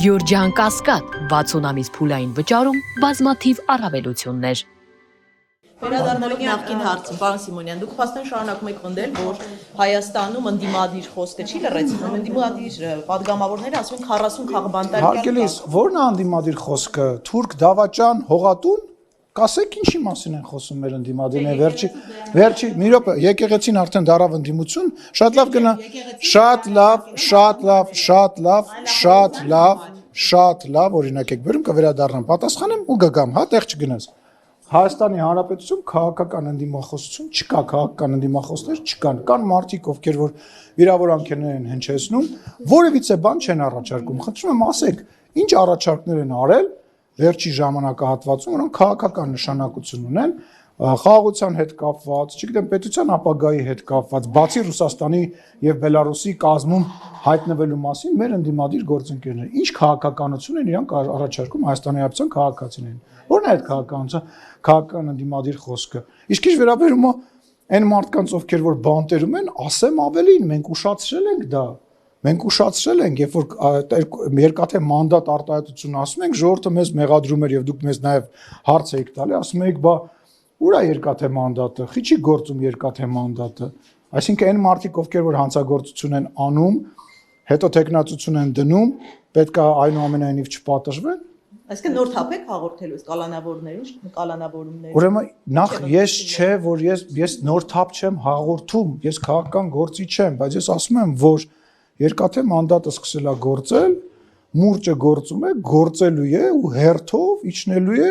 Գյուրջան Կասկադ 60 ամիս փուլային վճարում բազմաթիվ առավելություններ։ Վերադառնալով նախկին հարցին, պարոն Սիմոնյան, դուք փաստորեն շարունակում եք պնդել, որ Հայաստանում ընդդիմադիր խոսքը չի լրացվում, ընդդիմադիր падգամավորները ասում են 40 քաղբանտարկյալ։ Հարգելիս, ո՞րն է ընդդիմադիր խոսքը։ Թուրք դավաճան հողատուն, կասեք ինչի մասին են խոսում մեր ընդդիմադիրները, վերջի, մի րոպե, եկեղեցին արդեն դարավ ընդդիմություն, շատ լավ գնա, շատ լավ, օրինակ եք բերում, կվերադառնամ, պատասխանեմ ու գգամ, հա, տեղ չգնաս։ Հայաստանի Հանրապետություն քաղաքական ընդդիմախոսություն չկա, քաղաքական ընդդիմախոսներ չկան, կան մարդիկ, ովքեր որ վիրավորանքներ են հնչեցնում, որևիցե բան չեն առաջարկում։ Խնդրում եմ ասեք, ինչ առաջարկներ են արել վերջի ժամանակահատվածում, որոնք քաղաքական նշանակություն ունեն, խաղաղության հետ կապված, չգիտեմ, պետության ապագայի հետ կապված, բացի Ռուսաստանի եւ Բելարուսի կազմում հայտնվելու մասին մեր ընդդիմադիր գործընկերներ, ինչ քաղաքականություն են իրանք առաջարկում Հայաստանի Հանրապետության քաղաքացիներին։ Ո՞րն է այդ քաղաքական ընդդիմադիր խոսքը։ Իսկ ինչ վերաբերում է այն մարդկանց, ովքեր որ բանտերում են, ասեմ ավելին, մենք ուշացրել ենք դա։ Մենք ուշացրել ենք, երբ որ երկաթե մանդատ արտահայտություն ասում ենք, ժողովուրդը մեզ մեղադրում էր եւ դուք մեզ նաեւ հարց եք տալի, ասում եք, բա ուր է երկաթե մանդատը, խիչի գործում երկաթե մանդատը։ Այսինքն այն մարդիկ, ովքեր որ հանցագործություն են անում, հետո տեխնացություն են դնում, պետք է այնուամենայնիվ չպատժվեն։ Այսինքն նոր թափ եք հաղորդելու կալանավորումներին։ Ուրեմն նախ ես չէ, որ ես նոր թափ չեմ հաղորդում, ես քաղաքական գործի չեմ, բայց ես ասում եմ, որ երկաթե մանդատը սկսել է գործել, մուրճը գործում է, գործելու է ու հերթով իջնելու է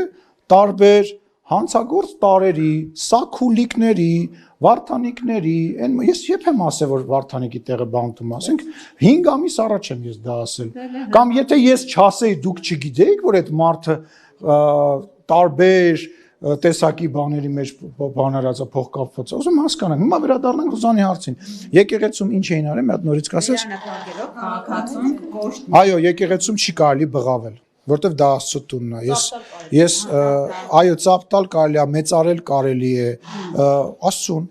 տարբեր հանցագործ տարերի, սաքուլիկների, վարդանիկների, ես երբ եմ ասել, որ վարդանիկի տեղը բանտում ասենք, 5 ամիս առաջ եմ ես դա ասել, կամ եթե ես չասեի, դուք չգիտեիք, որ այդ մարդը տարբեր տեսակի բաների մեջ բանարածը փոխկապված է, ուզում հասկանանք, հիմա վերադառնանք Ռուզանի հարցին, եկեղեցում ինչ էին արել, մի հատ նորից կասես, այո, եկեղեցում չի կարելի բղավել, որտեվ դա Աստծո տունն է, ես այո, ծափ տալ կարելի է, մեծարել կարելի է, Աստծուն,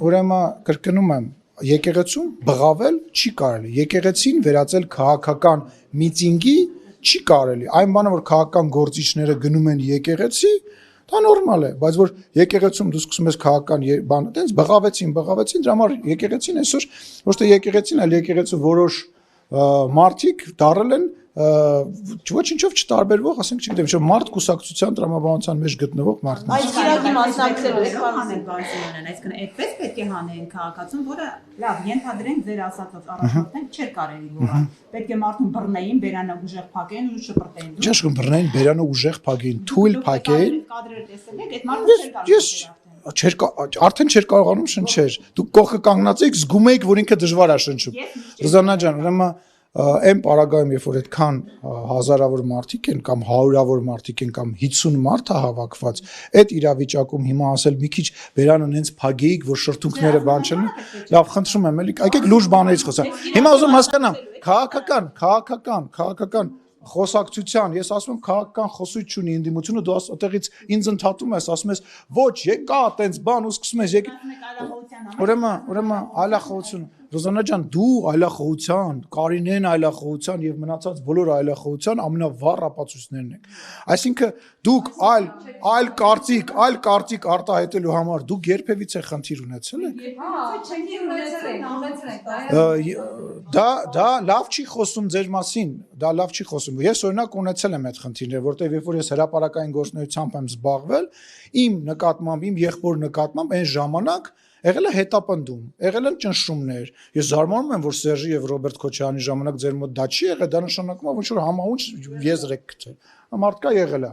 ուրեմն կրկնում եմ, եկեղեցում բղավել չի կարելի, եկեղեցին վերածել քաղաքական միտինգի չի կարելի, այն բանը, որ քաղաքական գործիչները գնում են եկեղեցի, դա նորմալ է, բայց որ եկեղեցում դու սկսում ես քաղաքական բան, տենց բղավեցին, դրա համար եկեղեցին այսօր ոչ թե եկեղեցին, այլ եկեղեցու որոշ մարդիկ դարել են ոչինչով չտարբերվող, ասենք, չգիտեմ, չէ, մարդ կուսակցության տրամաբանության մեջ գտնվող մարդն է։ Այս քիրակի մասնակցելու եք հանեն Բարսելոնան, այսինքն այդպես պետք է հանեն քաղաքացուն, որը լավ, ենթադրենք ձեր ասածով առաջնորդենք չէր կարելի որ պետք է մարդուն բռնեին, բերանը ուժեղ փակեն ու շպրտեն։ Չէ, շուն բռնեին, բերանը ուժեղ փակեին, թույլ փակեին։ Կադրեր տեսել եք, այդ մարդը արդեն չէր կարողանում շնչեր։ Դուք կողքը կանգնած եք, զգում եք, որ ինքը դժվար է շնչում։ Ռուզաննա ջան, ուրեմն այն պարագայում, երբ որ այդքան հազարավոր մարդիկ են կամ հարյուրավոր մարդիկ են կամ 50 մարդ է հավաքված, այդ իրավիճակում հիմա ասել մի քիչ բերանը նենց փագեիք, որ շրթունքները բան չեն, լավ, խնդրում եմ, էլի, եկեք լուրջ բաներից խոսանք։ Հիմա ուզում հասկանամ, քաղաքական խոսակցության, ես ասում եմ քաղաքական խոսույթ չունի ընդդիմությունը, դու այդտեղից ինձ ընդհատում ես, ասում ես, ոչ, եկա, տենց բան ու սկսում ես, ուրեմն այլախոհություն, Ռոզաննա ջան, դու այլախոհության, Կարինեն այլախոհության եւ մնացած բոլոր այլախոհության ամենավառ ապացույցներն եք։ Այսինքն դուք այլ կարծիք արտահայտելու համար դուք երբևիցե խնդիր ունեցել եք։ Դա լավ չի խոսում ձեր մասին, դա լավ չի խոսում։ Ես օրինակ ունեցել եմ այդ խնդիրները, որտեղ երբ որ ես հրապարակային գործունեությամբ եմ զբաղվել, իմ նկատմամբ, իմ եղբոր նկատմամբ այն ժամանակ եղել է հետապնդում, եղել են ճնշումներ։ Ես զարմանում եմ, որ Սերժի եւ Ռոբերտ Քոչարյանի ժամանակ ձեր մոտ դա չի եղել, դա նշանակում է, որ ինչ-որ համահունչ եզր եք գցել։ Մարդկա եղել է։